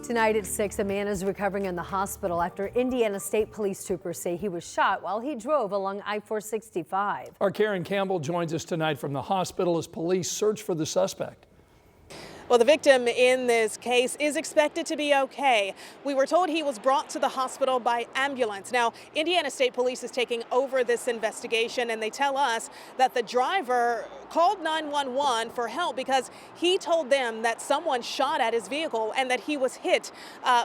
Tonight at 6, a man is recovering in the hospital after Indiana State Police troopers say he was shot while he drove along I-465. Our Karen Campbell joins us tonight from the hospital as police search for the suspect. Well, the victim in this case is expected to be okay. We were told he was brought to the hospital by ambulance. Now, Indiana State Police is taking over this investigation, and they tell us that the driver called 911 for help because he told them that someone shot at his vehicle and that he was hit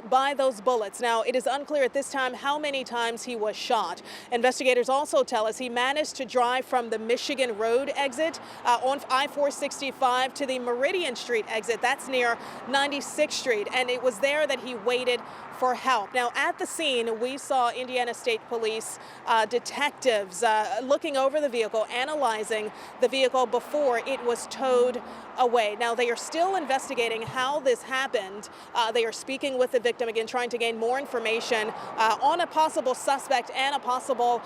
by those bullets. Now, it is unclear at this time how many times he was shot. Investigators also tell us he managed to drive from the Michigan Road exit on I-465 to the Meridian Street exit. That's near 96th Street, and it was there that he waited for help. Now, at the scene, we saw Indiana State Police detectives looking over the vehicle, analyzing the vehicle before it was towed away. Now, they are still investigating how this happened. They are speaking with the victim again, trying to gain more information on a possible suspect and a possible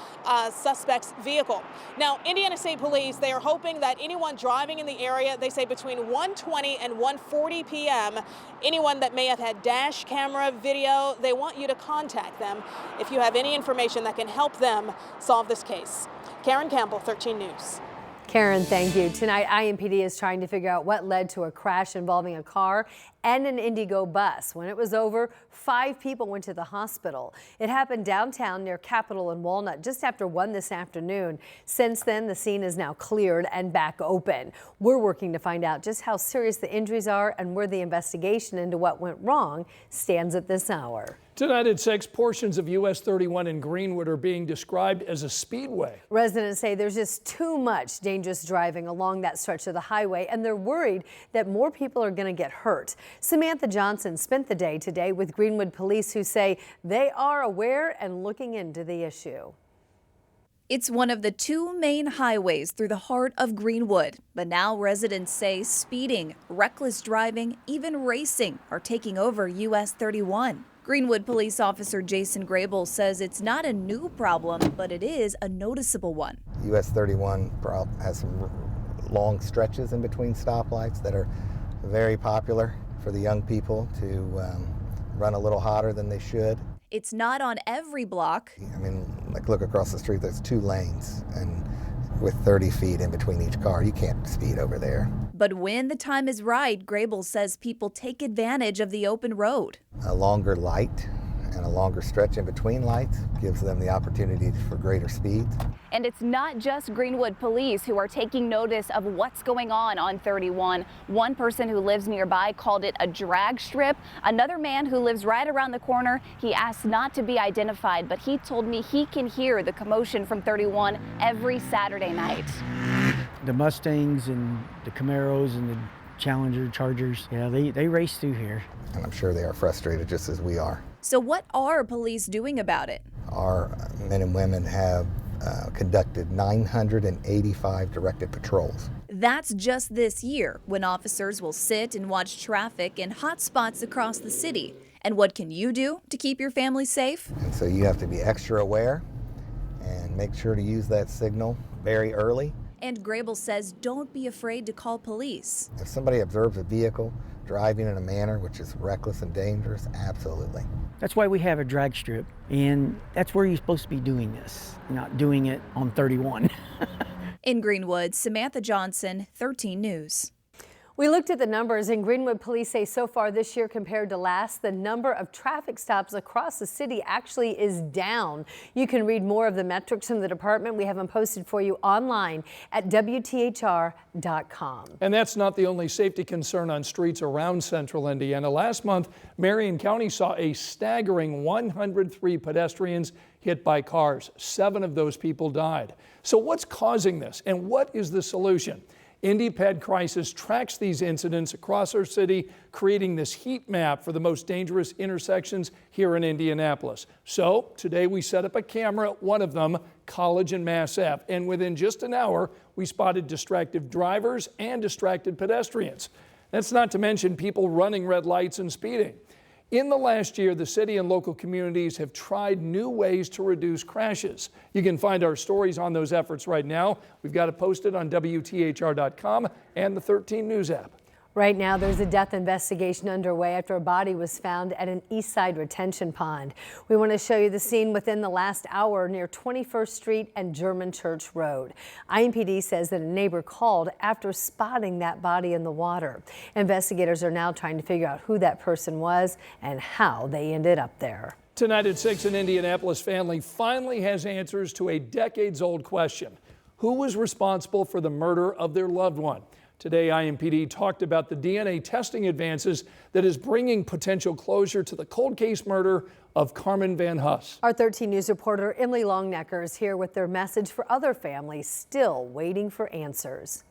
suspect's vehicle. Now, Indiana State Police, they are hoping that anyone driving in the area, they say between 1:20 and 1:40 p.m., anyone that may have had dash camera video, they want you to contact them if you have any information that can help them solve this case. Karen Campbell, 13 News. Karen, thank you. Tonight, IMPD is trying to figure out what led to a crash involving a car and an Indigo bus. When it was over, 5 people went to the hospital. It happened downtown near Capitol and Walnut just after 1 this afternoon. Since then, the scene is now cleared and back open. We're working to find out just how serious the injuries are and where the investigation into what went wrong stands at this hour. Tonight at 6, portions of US 31 in Greenwood are being described as a speedway. Residents say there's just too much dangerous driving along that stretch of the highway, and they're worried that more people are going to get hurt. Samantha Johnson spent the day today with Greenwood police, who say they are aware and looking into the issue. It's one of the 2 main highways through the heart of Greenwood, but now residents say speeding, reckless driving, even racing are taking over US 31. Greenwood police officer Jason Grable says it's not a new problem, but it is a noticeable one. US 31 has some long stretches in between stoplights that are very popular for the young people to run a little hotter than they should. It's not on every block. I mean, like look across the street, there's 2 lanes, and with 30 feet in between each car, you can't speed over there. But when the time is right, Grable says people take advantage of the open road. A longer light and a longer stretch in between lights gives them the opportunity for greater speed. And it's not just Greenwood police who are taking notice of what's going on 31. One person who lives nearby called it a drag strip. Another man who lives right around the corner, he asked not to be identified, but he told me he can hear the commotion from 31 every Saturday night. The Mustangs and the Camaros and the Challenger, Chargers, yeah, they race through here. And I'm sure they are frustrated just as we are. So what are police doing about it? Our men and women have conducted 985 directed patrols. That's just this year, when officers will sit and watch traffic in hot spots across the city. And what can you do to keep your family safe? And so you have to be extra aware and make sure to use that signal very early. And Grable says don't be afraid to call police. If somebody observes a vehicle driving in a manner which is reckless and dangerous, absolutely. That's why we have a drag strip, and that's where you're supposed to be doing this, not doing it on 31. In Greenwood, Samantha Johnson, 13 News. We looked at the numbers, and Greenwood police say so far this year compared to last, the number of traffic stops across the city actually is down. You can read more of the metrics from the department. We have them posted for you online at WTHR.com. And that's not the only safety concern on streets around central Indiana. Last month, Marion County saw a staggering 103 pedestrians hit by cars. 7 of those people died. So what's causing this, and what is the solution? IndyPed Crisis tracks these incidents across our city, creating this heat map for the most dangerous intersections here in Indianapolis. So today we set up a camera at one of them, College and Mass Ave, and within just an hour, we spotted distracted drivers and distracted pedestrians. That's not to mention people running red lights and speeding. In the last year, the city and local communities have tried new ways to reduce crashes. You can find our stories on those efforts right now. We've got it posted on WTHR.com and the 13 News app. Right now, there's a death investigation underway after a body was found at an East Side retention pond. We want to show you the scene within the last hour near 21st Street and German Church Road. IMPD says that a neighbor called after spotting that body in the water. Investigators are now trying to figure out who that person was and how they ended up there. Tonight at 6, an Indianapolis family finally has answers to a decades-old question. Who was responsible for the murder of their loved one? Today, IMPD talked about the DNA testing advances that is bringing potential closure to the cold case murder of Carmen Van Huss. Our 13 News reporter Emily Longnecker is here with their message for other families still waiting for answers.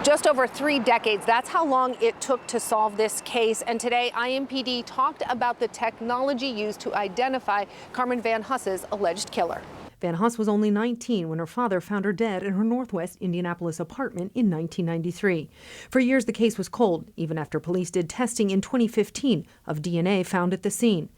Just over 3 decades, that's how long it took to solve this case. And today, IMPD talked about the technology used to identify Carmen Van Huss's alleged killer. Van Huss was only 19 when her father found her dead in her Northwest Indianapolis apartment in 1993. For years, the case was cold, even after police did testing in 2015 of DNA found at the scene.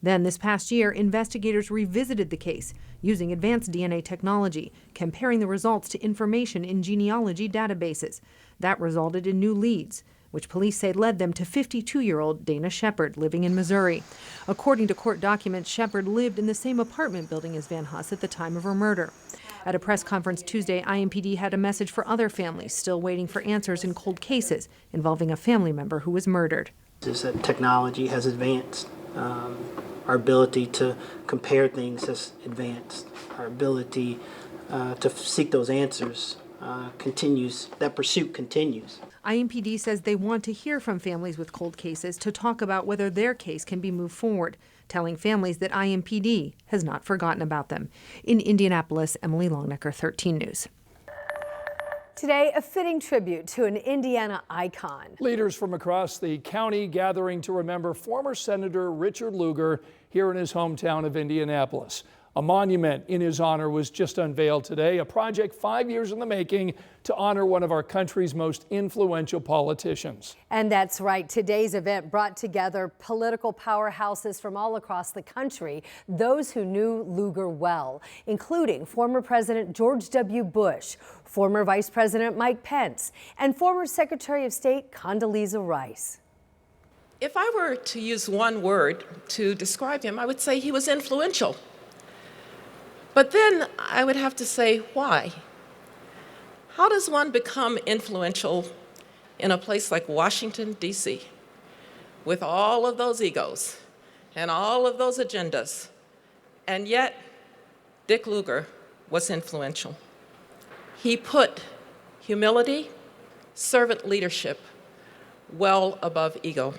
Then this past year, investigators revisited the case using advanced DNA technology, comparing the results to information in genealogy databases. That resulted in new leads, which police say led them to 52-year-old Dana Shepard, living in Missouri. According to court documents, Shepard lived in the same apartment building as Van Huss at the time of her murder. At a press conference Tuesday, IMPD had a message for other families still waiting for answers in cold cases involving a family member who was murdered. Is that technology has advanced. Our ability to compare things has advanced. Our ability to seek those answers continues. That pursuit continues. IMPD says they want to hear from families with cold cases to talk about whether their case can be moved forward, telling families that IMPD has not forgotten about them. In Indianapolis, Emily Longnecker, 13 News. Today, a fitting tribute to an Indiana icon. Leaders from across the county gathering to remember former Senator Richard Lugar here in his hometown of Indianapolis. A monument in his honor was just unveiled today, a project 5 years in the making to honor one of our country's most influential politicians. And that's right. Today's event brought together political powerhouses from all across the country, those who knew Lugar well, including former President George W. Bush, former Vice President Mike Pence, and former Secretary of State Condoleezza Rice. If I were to use one word to describe him, I would say he was influential. But then I would have to say, why? How does one become influential in a place like Washington, D.C., with all of those egos and all of those agendas? And yet, Dick Lugar was influential. He put humility, servant leadership, well above ego.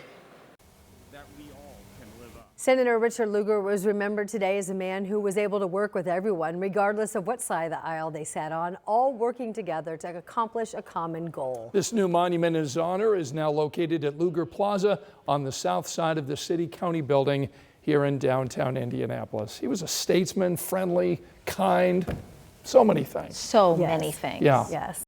Senator Richard Lugar was remembered today as a man who was able to work with everyone, regardless of what side of the aisle they sat on, all working together to accomplish a common goal. This new monument in his honor is now located at Lugar Plaza on the south side of the City-County building here in downtown Indianapolis. He was a statesman, friendly, kind, so many things. So many things. Yeah. Yes.